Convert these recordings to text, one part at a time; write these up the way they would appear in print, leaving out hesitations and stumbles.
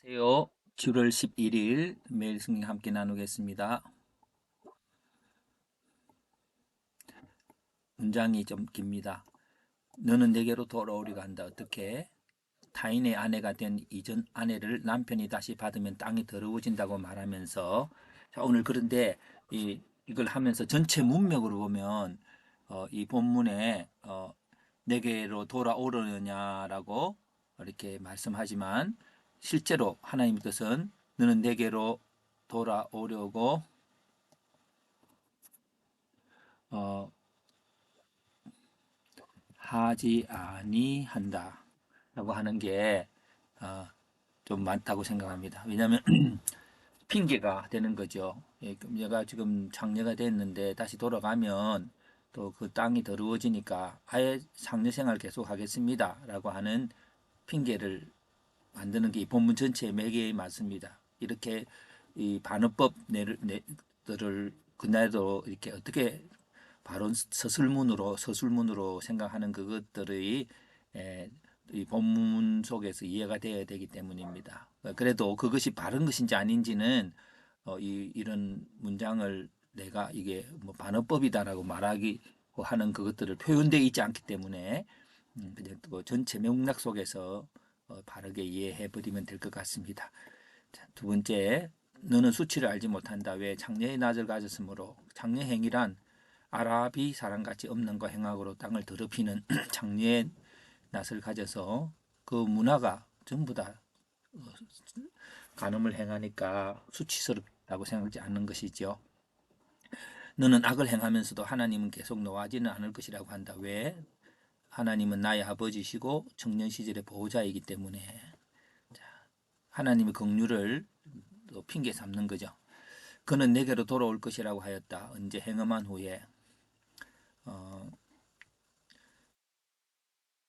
안녕하세요. 7월 11일 매일 승리 함께 나누겠습니다. 문장이 좀 깁니다. 너는 내게로 돌아오리가 한다. 어떻게? 타인의 아내가 된 이전 아내를 남편이 다시 받으면 땅이 더러워진다고 말하면서 자, 오늘 그런데 이걸 하면서 전체 문맥으로 보면 이 본문에 내게로 돌아오려냐라고 이렇게 말씀하지만 실제로 하나님의 뜻은 너는 내게로 돌아오려고 어, 하지 아니한다 라고 하는 게 좀 많다고 생각합니다. 왜냐하면 핑계가 되는 거죠. 예, 그럼 얘가 지금 장녀가 됐는데 다시 돌아가면 또 그 땅이 더러워지니까 아예 장녀 생활 계속 하겠습니다 라고 하는 핑계를 만드는 게 이 본문 전체의 매개에 맞습니다. 이렇게 이 반어법들을 그날도 이렇게 어떻게 바로 서술문으로 생각하는 그것들의 이 본문 속에서 이해가 되어야 되기 때문입니다. 그래도 그것이 바른 것인지 아닌지는 이런 문장을 내가 이게 뭐 반어법이다라고 말하기 하는 그것들을 표현되어 있지 않기 때문에 그냥 그 전체 맥락 속에서 바르게 이해해 버리면 될 것 같습니다. 자, 두 번째, 너는 수치를 알지 못한다. 왜 장래의 낯을 가졌으므로 장래 행위란 아라비 사람같이 없는과 행악으로 땅을 더럽히는 장래의 낯을 가져서 그 문화가 전부 다 간음을 행하니까 수치스럽다고 생각하지 않는 것이죠. 너는 악을 행하면서도 하나님은 계속 노하지는 않을 것이라고 한다. 왜? 하나님은 나의 아버지시고 청년 시절의 보호자이기 때문에 하나님의 긍휼을 또 핑계 삼는 거죠. 그는 내게로 돌아올 것이라고 하였다. 언제 행음한 후에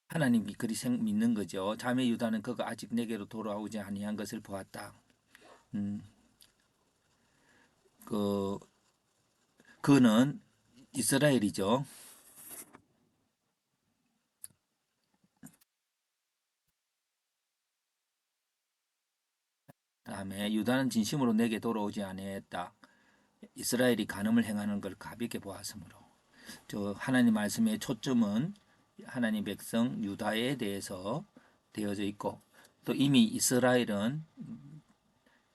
하나님이 그리 믿는 거죠. 자매 유다는 그가 아직 내게로 돌아오지 아니한 것을 보았다. 음, 그 그는 이스라엘이죠. 다음에 유다는 진심으로 내게 돌아오지 아니했다. 이스라엘이 간음을 행하는 걸 가볍게 보았으므로. 저 하나님 말씀의 초점은 하나님 백성 유다에 대해서 되어져 있고 또 이미 이스라엘은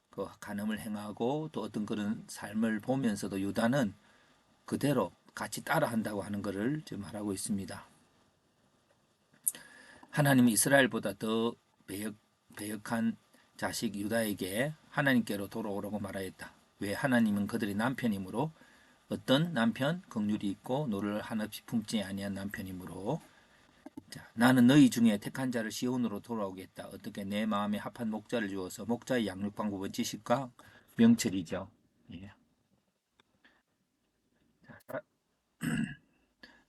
그 간음을 행하고 또 어떤 그런 삶을 보면서도 유다는 그대로 같이 따라한다고 하는 것을 지금 말하고 있습니다. 하나님은 이스라엘보다 더 배역한 자식 유다에게 하나님께로 돌아오라고 말하였다. 왜? 하나님은 그들의 남편이므로 어떤 남편? 긍휼이 있고 노를 한없이 품지 아니한 남편이므로 자, 나는 너희 중에 택한 자를 시온으로 돌아오겠다. 어떻게 내 마음에 합한 목자를 주어서 목자의 양육 방법은 지식과 명철이죠. 예.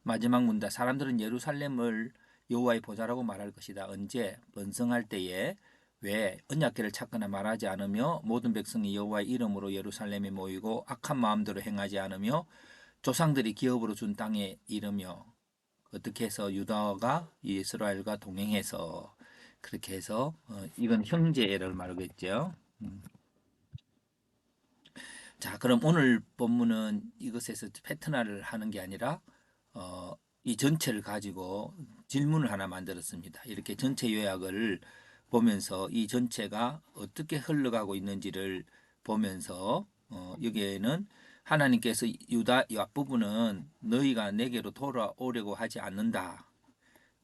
마지막 문다. 사람들은 예루살렘을 여호와의 보좌라고 말할 것이다. 언제? 번성할 때에 왜 언약궤를 찾거나 말하지 않으며 모든 백성이 여호와의 이름으로 예루살렘에 모이고 악한 마음대로 행하지 않으며 조상들이 기업으로 준 땅에 이르며 어떻게 해서 유다가 이스라엘과 동행해서 그렇게 해서 이건 형제를 말하겠죠. 자, 그럼 오늘 본문은 이것에서 패턴화를 하는 게 아니라 이 전체를 가지고 질문을 하나 만들었습니다. 이렇게 전체 요약을 보면서 이 전체가 어떻게 흘러가고 있는지를 보면서 여기에는 하나님께서 유다 앞부분은 너희가 내게로 돌아오려고 하지 않는다.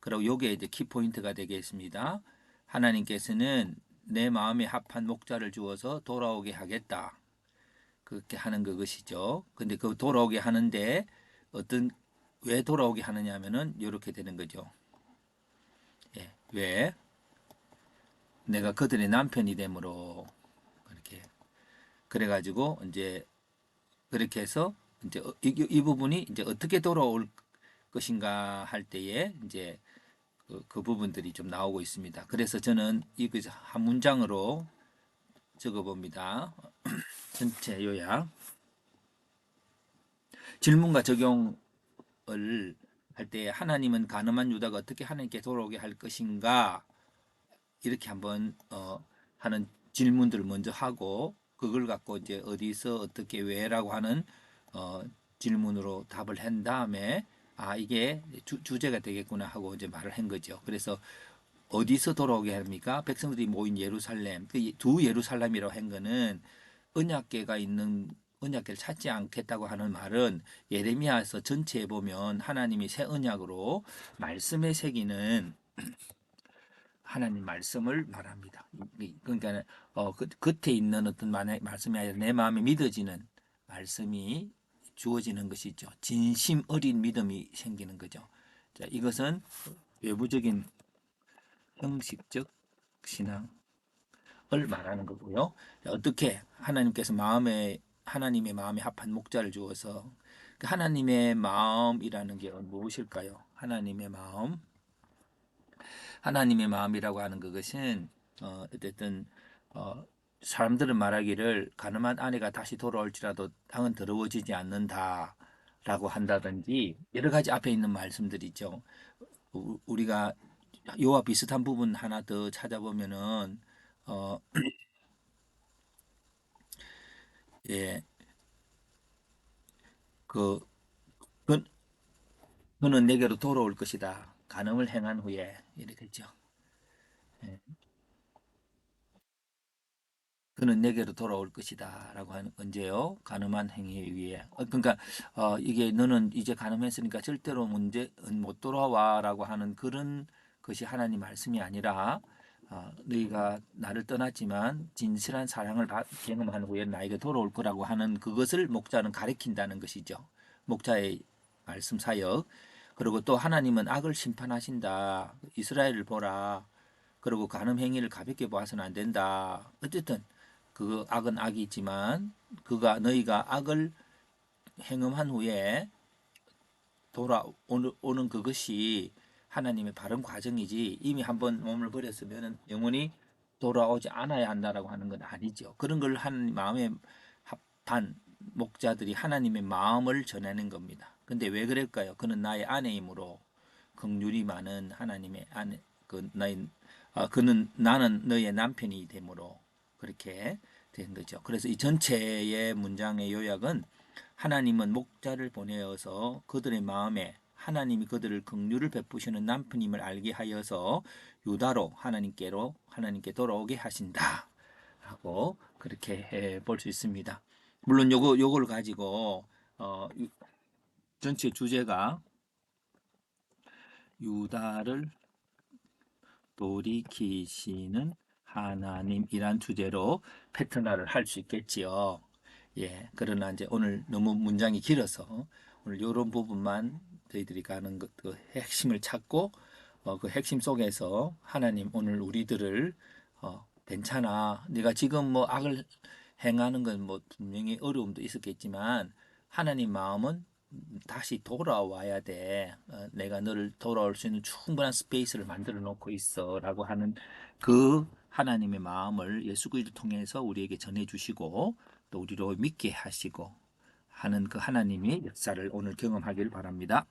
그리고 요게 이제 키포인트가 되겠습니다. 하나님께서는 내 마음에 합한 목자를 주어서 돌아오게 하겠다. 그렇게 하는 그것이죠. 근데 그 돌아오게 하는데 어떤 왜 돌아오게 하느냐 하면은 이렇게 되는 거죠. 예. 왜? 내가 그들의 남편이 되므로 그렇게 그래가지고 이제 그렇게 해서 이제 이 부분이 이제 어떻게 돌아올 것인가 할 때에 이제 그 부분들이 좀 나오고 있습니다. 그래서 저는 이거 한 문장으로 적어봅니다. 전체 요약. 질문과 적용을 할 때 하나님은 가늠한 유다가 어떻게 하나님께 돌아오게 할 것인가 이렇게 한번 하는 질문들을 먼저 하고 그걸 갖고 이제 어디서 어떻게 왜라고 하는 어, 질문으로 답을 한 다음에 아 이게 주제가 되겠구나 하고 이제 말을 한 거죠. 그래서 어디서 돌아오게 합니까? 백성들이 모인 예루살렘. 그 두 예루살렘이라고 한 거는 언약궤가 있는 언약궤를 찾지 않겠다고 하는 말은 예레미야서 전체에 보면 하나님이 새 언약으로 말씀에 새기는 하나님 말씀을 말합니다. 그러니까 겉에 있는 어떤 말씀이 아니라 내 마음에 믿어지는 말씀이 주어지는 것이죠. 진심 어린 믿음이 생기는 거죠. 자, 이것은 외부적인 형식적 신앙을 말하는 거고요. 어떻게 하나님께서 하나님의 마음에 합한 목자를 주어서 그 하나님의 마음이라는 게 무엇일까요? 하나님의 마음이라고 하는 그것은 어쨌든 어, 사람들은 말하기를 가늠한 아내가 다시 돌아올지라도 땅은 더러워지지 않는다라고 한다든지 여러 가지 앞에 있는 말씀들이죠. 우리가 요와 비슷한 부분 하나 더 찾아보면은 어, 예, 그 그- 그는 내게로 돌아올 것이다. 간음을 행한 후에 이렇게 되죠. 예. 그는 내게로 돌아올 것이다라고 하는 언제요? 가늠한 행위에 의해. 그러니까 이게 너는 이제 가늠했으니까 절대로 문제 못 돌아와라고 하는 그런 것이 하나님 말씀이 아니라 너희가 나를 떠났지만 진실한 사랑을 경험한 후에 나에게 돌아올 거라고 하는 그것을 목자는 가리킨다는 것이죠. 목자의 말씀 사역. 그리고 또 하나님은 악을 심판하신다. 이스라엘을 보라. 그리고 간음 행위를 가볍게 봐서는 안 된다. 어쨌든 그 악은 악이지만 너희가 악을 행음한 후에 돌아오는 그것이 하나님의 바른 과정이지 이미 한번 몸을 버렸으면 영원히 돌아오지 않아야 한다라고 하는 건 아니죠. 그런 걸 한 마음에 합한 목자들이 하나님의 마음을 전하는 겁니다. 근데 왜 그럴까요? 그는 나의 아내이므로 긍휼이 많은 하나님의 아내 그는 나는 너의 남편이 되므로 그렇게 된 거죠. 그래서 이 전체의 문장의 요약은 하나님은 목자를 보내어서 그들의 마음에 하나님이 그들을 긍휼을 베푸시는 남편임을 알게 하여서 유다로 하나님께 돌아오게 하신다. 하고 그렇게 볼 수 있습니다. 물론 요걸 가지고 전체 주제가 유다를 돌이키시는 하나님이란 주제로 패턴화를 할 수 있겠지요. 예, 그러나 이제 오늘 너무 문장이 길어서 오늘 이런 부분만 저희들이 가는 그 핵심을 찾고 그 핵심 속에서 하나님 오늘 우리들을 괜찮아. 네가 지금 뭐 악을 행하는 건 뭐 분명히 어려움도 있었겠지만 하나님 마음은 다시 돌아와야 돼. 내가 너를 돌아올 수 있는 충분한 스페이스를 만들어 놓고 있어라고 하는 그 하나님의 마음을 예수 그리스도를 통해서 우리에게 전해 주시고 또 우리로 믿게 하시고 하는 그 하나님의 역사를 오늘 경험하기를 바랍니다.